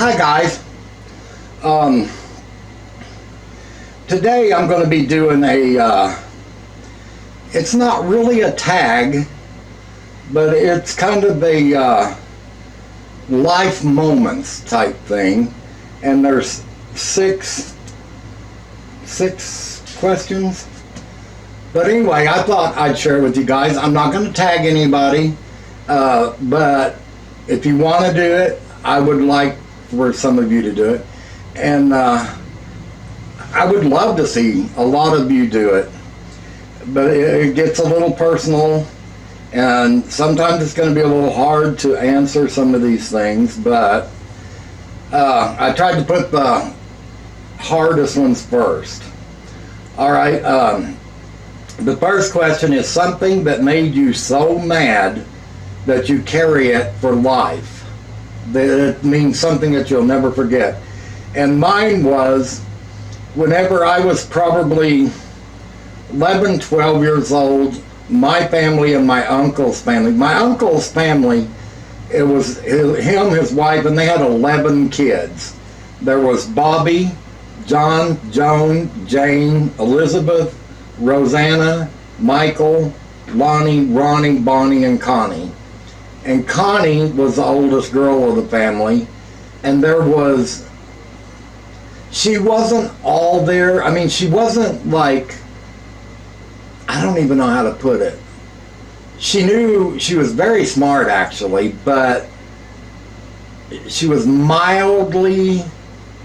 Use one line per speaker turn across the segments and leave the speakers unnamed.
Hi guys. Um, Today I'm going to be doing it's not really a tag, but it's kind of a life moments type thing. And there's six questions. But anyway, I thought I'd share with you guys. I'm not going to tag anybody, but if you want to do it, I would like for some of you to do it. And I would love to see a lot of you do it. But it gets a little personal, and sometimes it's going to be a little hard to answer some of these things, but I tried to put the hardest ones first. All right. The first question is something that made you so mad that you carry it for life. That it means something that you'll never forget. And mine was whenever I was probably 11, 12 years old, my family and my uncle's family. My uncle's family, it was him, his wife, and they had 11 kids. There was Bobby, John, Joan, Jane, Elizabeth, Rosanna, Michael, Lonnie, Ronnie, Bonnie, and Connie. And Connie was the oldest girl of the family, and she wasn't all there. I mean, she wasn't like, I don't even know how to put it. She was very smart actually, but she was mildly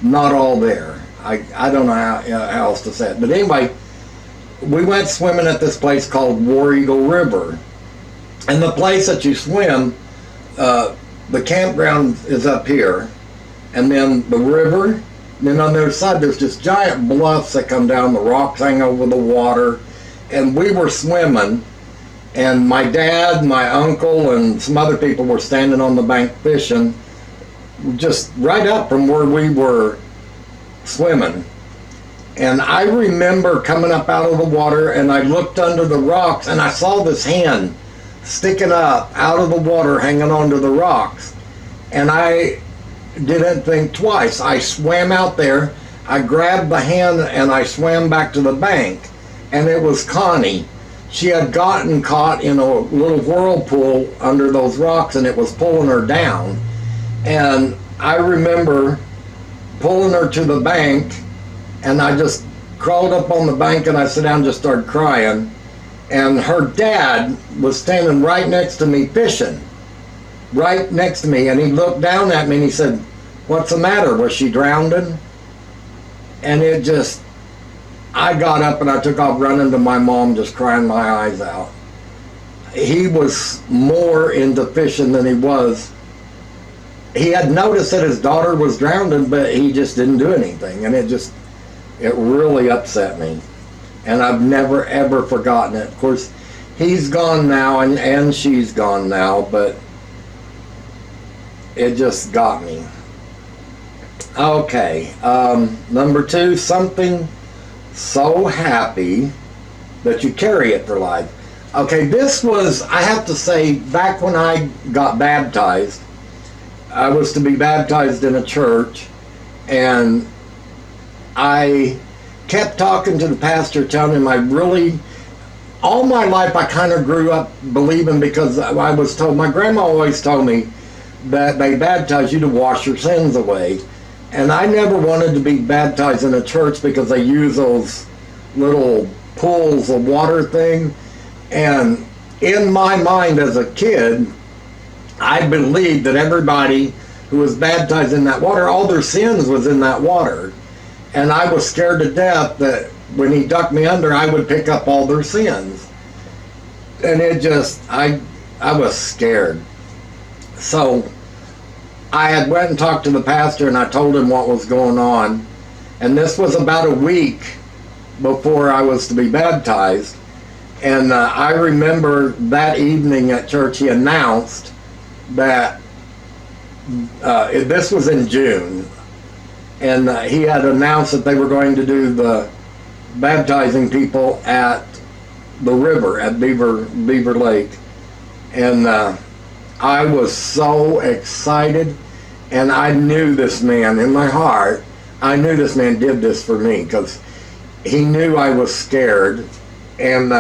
not all there. I don't know how else to say it. But anyway, we went swimming at this place called War Eagle River. And the place that you swim, the campground is up here, and then the river, and then on the other side there's just giant bluffs that come down, the rocks hang over the water, and we were swimming, and my dad, my uncle, and some other people were standing on the bank fishing, just right up from where we were swimming. And I remember coming up out of the water, and I looked under the rocks, and I saw this hand sticking up out of the water, hanging onto the rocks. And I didn't think twice. I swam out there, I grabbed the hand, and I swam back to the bank. And it was Connie. She had gotten caught in a little whirlpool under those rocks, and it was pulling her down. And I remember pulling her to the bank, and I just crawled up on the bank, and I sat down and just started crying. And her dad was standing right next to me fishing, right next to me, and he looked down at me and he said, "What's the matter? Was she drowning?" And I got up and I took off running to my mom, just crying my eyes out. He was more into fishing than he was. He had noticed that his daughter was drowning, but he just didn't do anything, and it really upset me. And I've never ever forgotten it. Of course, he's gone now, and she's gone now, but it just got me. Okay, number 2, something so happy that you carry it for life. Okay, this was, I have to say, back when I got baptized. I was to be baptized in a church, and I kept talking to the pastor, telling him all my life I kind of grew up believing, because I was told, my grandma always told me that they baptize you to wash your sins away. And I never wanted to be baptized in a church because they use those little pools of water thing. And in my mind as a kid, I believed that everybody who was baptized in that water, all their sins was in that water. And I was scared to death that when he ducked me under, I would pick up all their sins. And I was scared. So I had went and talked to the pastor, and I told him what was going on. And this was about a week before I was to be baptized. And I remember that evening at church, he announced that this was in June. And he had announced that they were going to do the baptizing people at the river, at Beaver Lake. And I was so excited. And I knew this man in my heart. I knew this man did this for me because he knew I was scared. And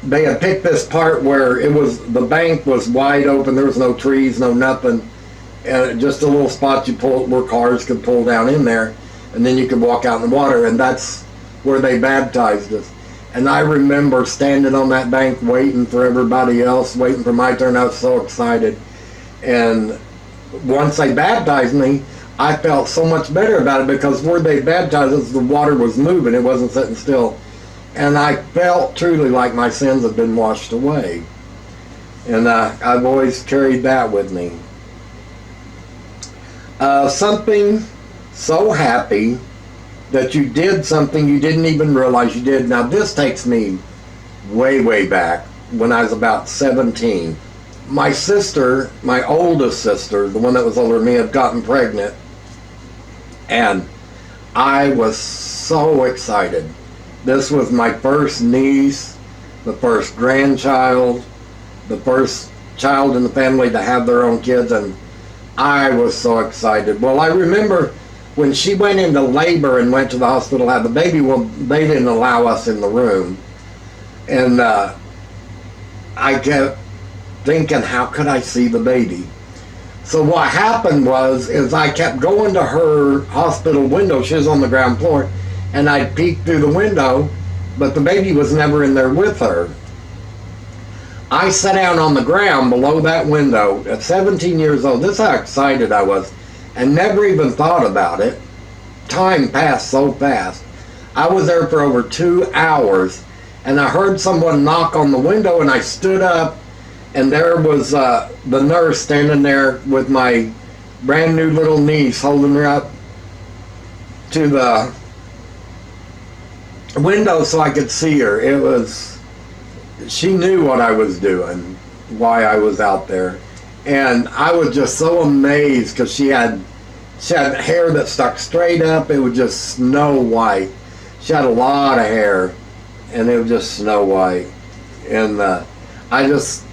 they had picked this part where the bank was wide open. There was no trees, no nothing. Just a little spot where cars could pull down in there. And then you could walk out in the water. And that's where they baptized us. And I remember standing on that bank waiting for everybody else, waiting for my turn. I was so excited. And once they baptized me, I felt so much better about it because where they baptized us, the water was moving. It wasn't sitting still. And I felt truly like my sins had been washed away. And I've always carried that with me. Something so happy that you did something you didn't even realize you did. Now this takes me way, way back when I was about 17. My sister, my oldest sister, the one that was older than me, had gotten pregnant. And I was so excited. This was my first niece, the first grandchild, the first child in the family to have their own kids, and I was so excited. Well, I remember when she went into labor and went to the hospital to have the baby, well, they didn't allow us in the room. And I kept thinking, how could I see the baby? So what happened is I kept going to her hospital window. She was on the ground floor, and I'd peek through the window, but the baby was never in there with her. I sat down on the ground below that window at 17 years old. This is how excited I was, and never even thought about it. Time passed so fast. I was there for over 2 hours, and I heard someone knock on the window, and I stood up, and there was the nurse standing there with my brand new little niece, holding her up to the window so I could see her. She knew what I was doing, why I was out there. And I was just so amazed because she had hair that stuck straight up. It was just snow white. She had a lot of hair, and it was just snow white. And I just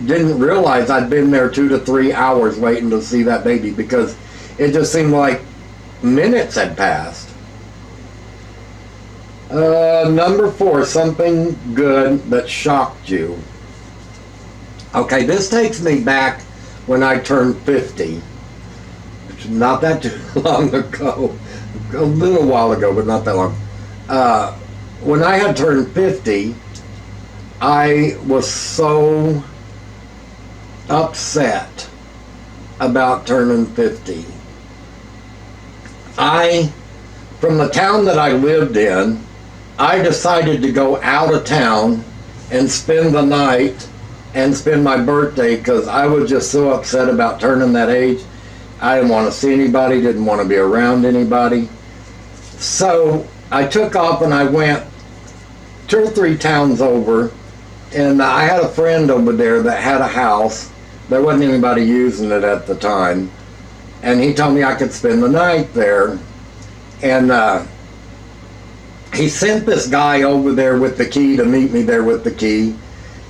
didn't realize I'd been there 2 to 3 hours waiting to see that baby because it just seemed like minutes had passed. Number 4, something good that shocked you. Okay, this takes me back when I turned 50. Which is not that too long ago. A little while ago, but not that long. When I had turned 50, I was so upset about turning 50. From the town that I lived in, I decided to go out of town and spend the night and spend my birthday because I was just so upset about turning that age. I didn't want to see anybody, didn't want to be around anybody. So I took off and I went 2 or 3 towns over, and I had a friend over there that had a house. There wasn't anybody using it at the time, and he told me I could spend the night there. And he sent this guy over there with the key to meet me there with the key.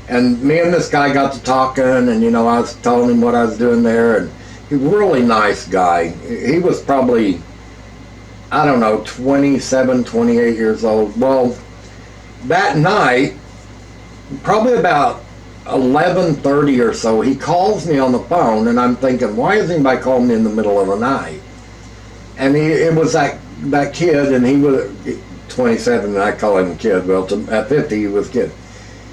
And me and this guy got to talking, and I was telling him what I was doing there, and he was a really nice guy. He was probably, I don't know, 27, 28 years old. Well, that night, probably about 11:30 or so, he calls me on the phone, and I'm thinking, why is anybody calling me in the middle of the night? And it was that kid, and he was 27, and I call him a kid. Well, at 50, he was a kid.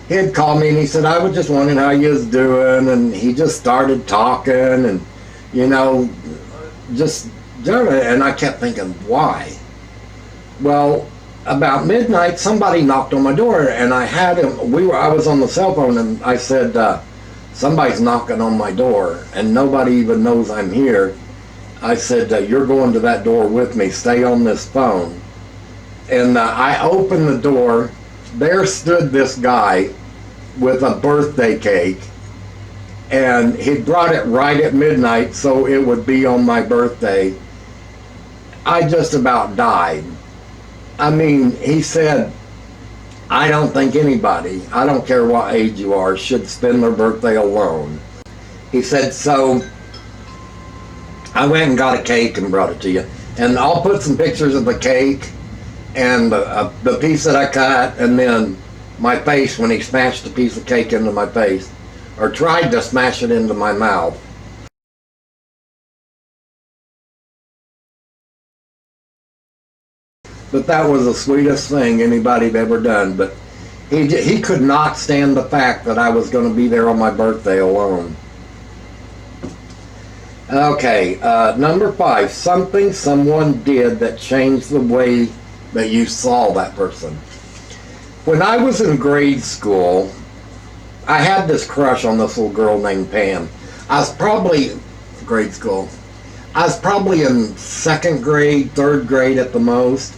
He had called me, and he said, I was just wondering how you was doing, and he just started talking, and, just doing it, and I kept thinking, why? Well, about midnight, somebody knocked on my door, and I had him, I was on the cell phone, and I said, somebody's knocking on my door, and nobody even knows I'm here. I said, you're going to that door with me, stay on this phone. And I opened the door. There stood this guy with a birthday cake, and he brought it right at midnight so it would be on my birthday. I just about died. I mean, he said, I don't think anybody, I don't care what age you are, should spend their birthday alone. He said, so I went and got a cake and brought it to you. And I'll put some pictures of the cake and the piece that I cut, and then my face when he smashed a piece of cake into my face, or tried to smash it into my mouth. But that was the sweetest thing anybody'd ever done. But he could not stand the fact that I was going to be there on my birthday alone. Okay, number 5, something someone did that changed the way that you saw that person. When I was in grade school, I had this crush on this little girl named Pam. I was probably, grade school, I was probably in 2nd grade, 3rd grade at the most,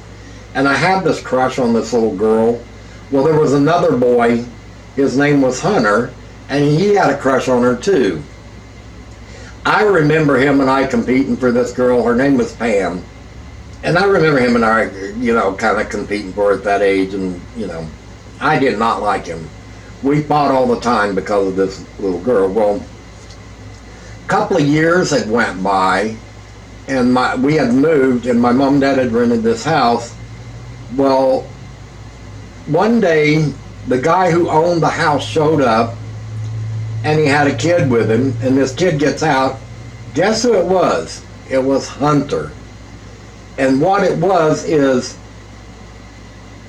and I had this crush on this little girl. Well, there was another boy, his name was Hunter, and he had a crush on her too. I remember him and I competing for this girl. Her name was Pam. And I remember him and I, kind of competing for her at that age. And, I did not like him. We fought all the time because of this little girl. Well, a couple of years had went by, and we had moved, and my mom and dad had rented this house. Well, one day, the guy who owned the house showed up, and he had a kid with him, and this kid gets out. Guess who it was? It was Hunter. And what it was is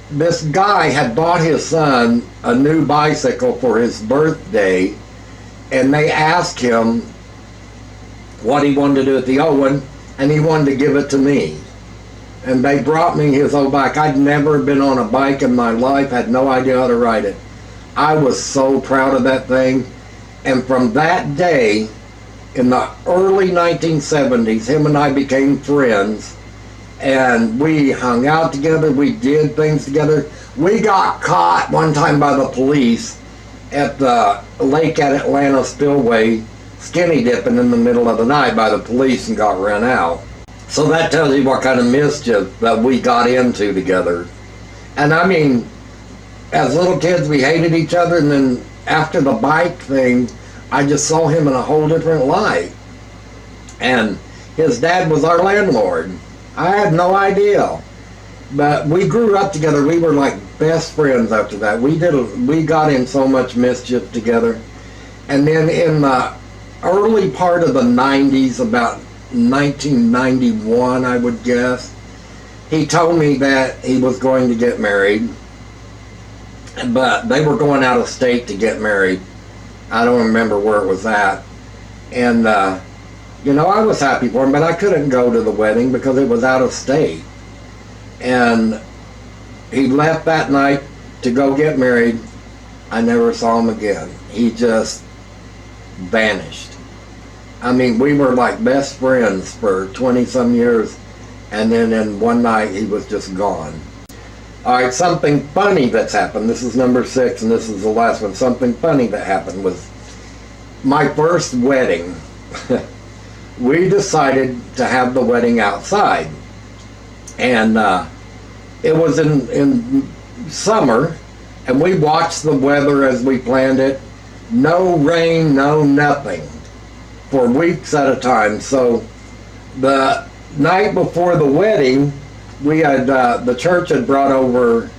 this guy had bought his son a new bicycle for his birthday, and they asked him what he wanted to do with the old one, and he wanted to give it to me. And they brought me his old bike. I'd never been on a bike in my life, had no idea how to ride it. I was so proud of that thing. And from that day, in the early 1970s, him and I became friends, and we hung out together, we did things together. We got caught one time by the police at the lake at Atlanta Spillway, skinny dipping in the middle of the night by the police, and got run out. So that tells you what kind of mischief that we got into together. And I mean, as little kids, we hated each other, and then after the bike thing, I just saw him in a whole different light. And his dad was our landlord. I had no idea. But we grew up together. We were like best friends after that. We got in so much mischief together. And then in the early part of the 90s, about 1991, I would guess, he told me that he was going to get married. But they were going out of state to get married. I don't remember where it was at. And, I was happy for him, but I couldn't go to the wedding because it was out of state. And he left that night to go get married. I never saw him again. He just vanished. I mean, we were like best friends for 20-some years, and then in one night he was just gone. All right, something funny that's happened. This is number 6, and this is the last one. Something funny that happened was my first wedding. We decided to have the wedding outside. And it was in summer, and we watched the weather as we planned it. No rain, no nothing, for weeks at a time. So the night before the wedding, we had the church had brought over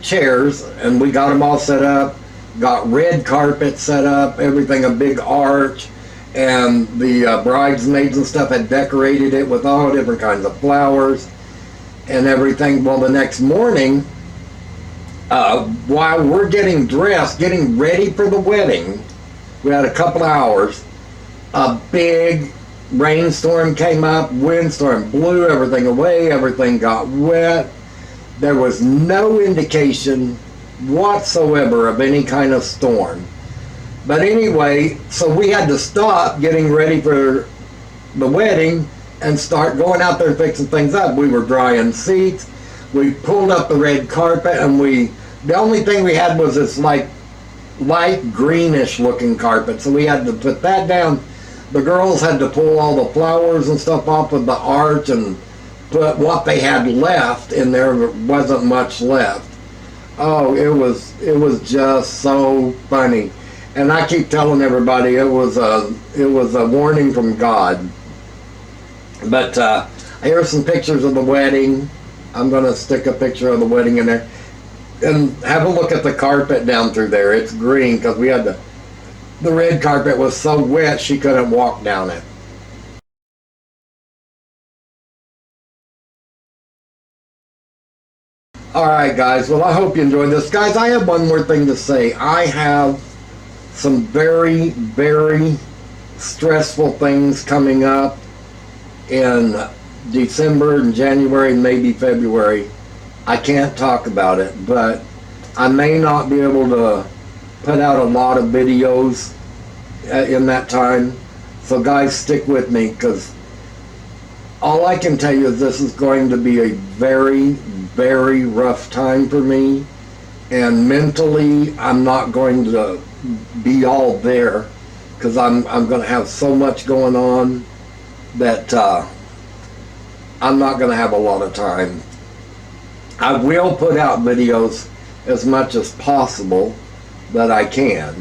chairs, and we got them all set up, got red carpet set up, everything, a big arch, and the bridesmaids and stuff had decorated it with all different kinds of flowers and everything. Well, the next morning, while we're getting dressed, getting ready for the wedding, we had a couple hours, a big rainstorm came up, windstorm blew everything away, everything got wet. There was no indication whatsoever of any kind of storm. But anyway, so we had to stop getting ready for the wedding and start going out there and fixing things up. We were drying seats, we pulled up the red carpet, and the only thing we had was this like light greenish looking carpet, so we had to put that down. The girls had to pull all the flowers and stuff off of the arch and put what they had left in there. Wasn't much left. Oh, it was just so funny. And I keep telling everybody it was a warning from God. But here's some pictures of the wedding. I'm gonna stick a picture of the wedding in there, and have a look at the carpet down through there. It's green because we had the red carpet was so wet she couldn't walk down it. All right, guys. Well, I hope you enjoyed this, guys. I have one more thing to say. I have some very, very stressful things coming up in December and January and maybe February. I can't talk about it, but I may not be able to put out a lot of videos in that time. So guys, stick with me, because all I can tell you is this is going to be a very, very rough time for me. And mentally, I'm not going to be all there, because I'm going to have so much going on that I'm not going to have a lot of time. I will put out videos as much as possible that I can,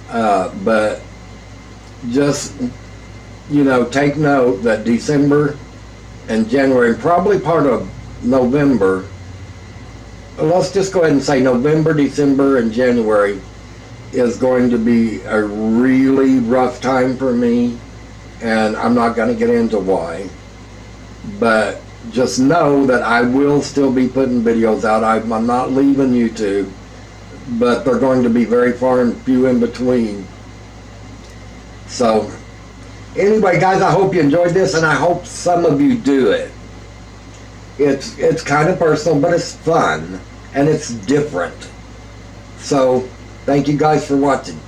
but just, take note that December and January, and probably part of November, let's just go ahead and say November, December, and January is going to be a really rough time for me, and I'm not going to get into why, but just know that I will still be putting videos out. I'm not leaving YouTube, but they're going to be very far and few in between. So anyway, guys, I hope you enjoyed this, and I hope some of you do it. It's kind of personal, but it's fun and it's different. So thank you guys for watching.